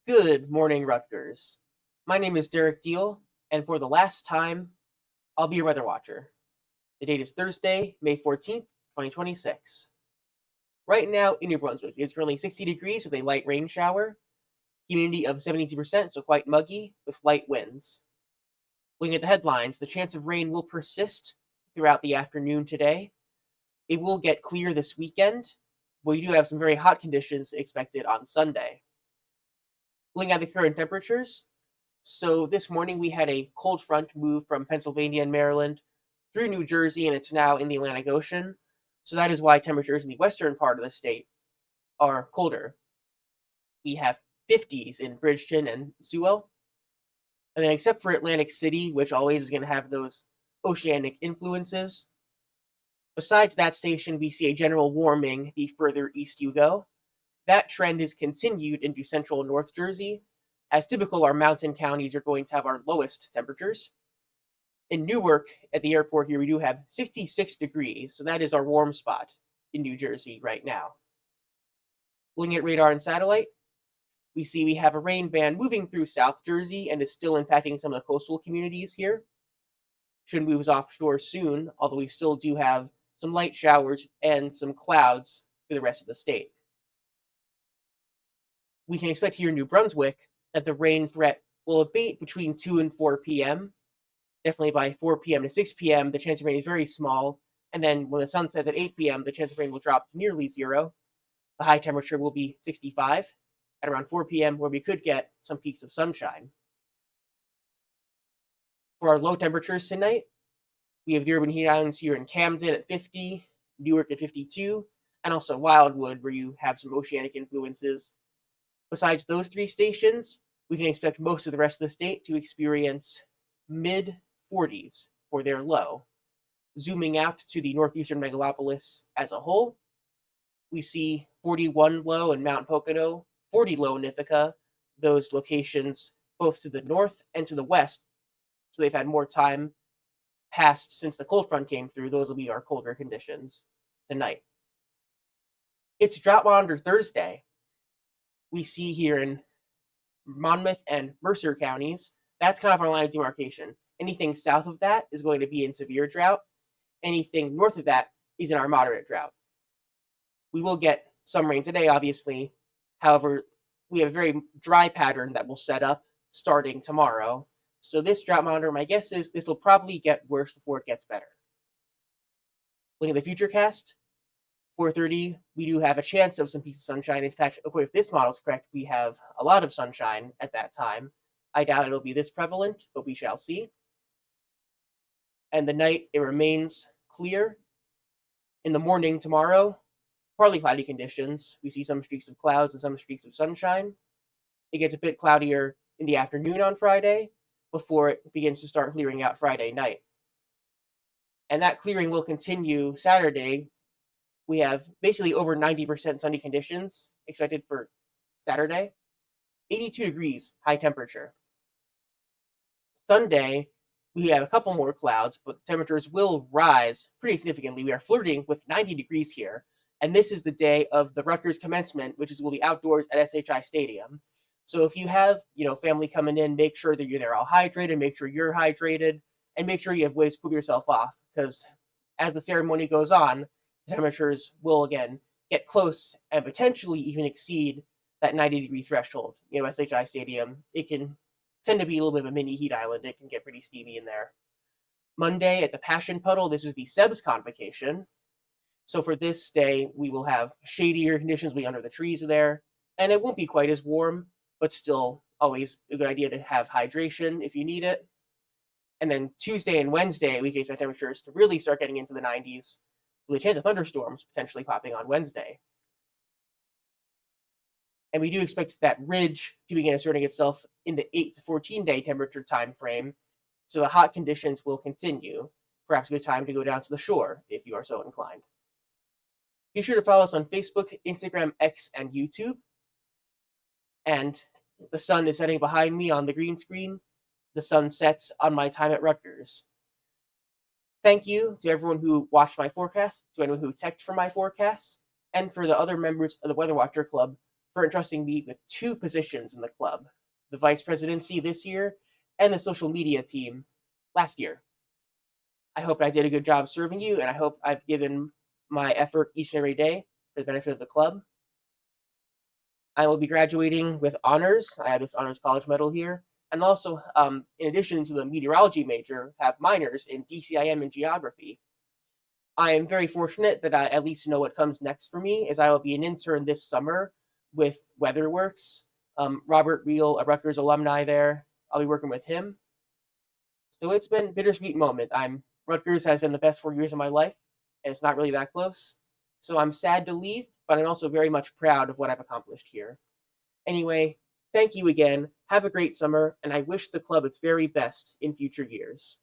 Good morning, Rutgers. My name is Derek Diehl, and for the last time, I'll be your weather watcher. The date is Thursday, May 14th, 2026. Right now in New Brunswick, it's currently 60 degrees with a light rain shower, humidity of 72%, so quite muggy, with light winds. Looking at the headlines, the chance of rain will persist throughout the afternoon today. It will get clear this weekend, but we do have some very hot conditions expected on Sunday. Looking at the current temperatures, so this morning we had a cold front move from Pennsylvania and Maryland through New Jersey, and it's now in the Atlantic Ocean. So that is why temperatures in the western part of the state are colder. We have 50s in Bridgeton and Sewell. And then except for Atlantic City, which always is going to have those oceanic influences, besides that station, we see a general warming the further east you go. That trend is continued into central North Jersey. As typical, our mountain counties are going to have our lowest temperatures. In Newark, at the airport here, we do have 66 degrees, so that is our warm spot in New Jersey right now. Looking at radar and satellite, we see we have a rain band moving through South Jersey and is still impacting some of the coastal communities here. Should move offshore soon, although we still do have some light showers and some clouds for the rest of the state. We can expect here in New Brunswick that the rain threat will abate between 2 and 4 p.m. Definitely by 4 p.m. to 6 p.m., the chance of rain is very small. And then when the sun sets at 8 p.m., the chance of rain will drop to nearly zero. The high temperature will be 65 at around 4 p.m., where we could get some peaks of sunshine. For our low temperatures tonight, we have the urban heat islands here in Camden at 50, Newark at 52, and also Wildwood, where you have some oceanic influences. Besides those three stations, we can expect most of the rest of the state to experience mid 40s for their low. Zooming out to the northeastern megalopolis as a whole, we see 41 low in Mount Pocono, 40 low in Ithaca, those locations both to the north and to the west. So they've had more time passed since the cold front came through. Those will be our colder conditions tonight. It's Drought Monitor Thursday. We see here in Monmouth and Mercer counties, that's kind of our line of demarcation. Anything south of that is going to be in severe drought. Anything north of that is in our moderate drought. We will get some rain today, obviously. However, we have a very dry pattern that will set up starting tomorrow. So this drought monitor, my guess is this will probably get worse before it gets better. Looking at the futurecast, 4:30, we do have a chance of some peaks of sunshine. In fact, if this model is correct, we have a lot of sunshine at that time. I doubt it'll be this prevalent, but we shall see. And the night, it remains clear. In the morning tomorrow, partly cloudy conditions. We see some streaks of clouds and some streaks of sunshine. It gets a bit cloudier in the afternoon on Friday before it begins to start clearing out Friday night. And that clearing will continue Saturday. We have basically over 90% sunny conditions expected for Saturday. 82 degrees, high temperature. Sunday, we have a couple more clouds, but temperatures will rise pretty significantly. We are flirting with 90 degrees here, and this is the day of the Rutgers commencement, which will be outdoors at SHI Stadium. So if you have, family coming in, make sure that they're all hydrated, make sure you're hydrated, and make sure you have ways to cool yourself off, because as the ceremony goes on, the temperatures will again get close and potentially even exceed that 90-degree threshold. SHI Stadium, it can tend to be a little bit of a mini heat island. It can get pretty steamy in there. Monday at the Passion Puddle, this is the SEBS convocation. So for this day, we will have shadier conditions. We'll be under the trees there, and it won't be quite as warm, but still always a good idea to have hydration if you need it. And then Tuesday and Wednesday, we can expect temperatures to really start getting into the 90s, with a chance of thunderstorms potentially popping on Wednesday. And we do expect that ridge to begin asserting itself in the 8 to 14 day temperature time frame, so the hot conditions will continue. Perhaps a good time to go down to the shore if you are so inclined. Be sure to follow us on Facebook, Instagram, X, and YouTube. And the sun is setting behind me on the green screen. The sun sets on my time at Rutgers. Thank you to everyone who watched my forecast, to anyone who teched for my forecasts, and for the other members of the Weather Watcher Club for entrusting me with 2 positions in the club, the vice presidency this year and the social media team last year. I hope I did a good job serving you, and I hope I've given my effort each and every day for the benefit of the club. I will be graduating with honors. I have this honors college medal here, and also, in addition to the meteorology major, have minors in DCIM and geography. I am very fortunate that I at least know what comes next for me, as I will be an intern this summer with WeatherWorks. Robert Reel, a Rutgers alumni there. I'll be working with him. So it's been a bittersweet moment. Rutgers has been the best 4 years of my life, and it's not really that close. So I'm sad to leave, but I'm also very much proud of what I've accomplished here. Anyway, thank you again. Have a great summer, and I wish the club its very best in future years.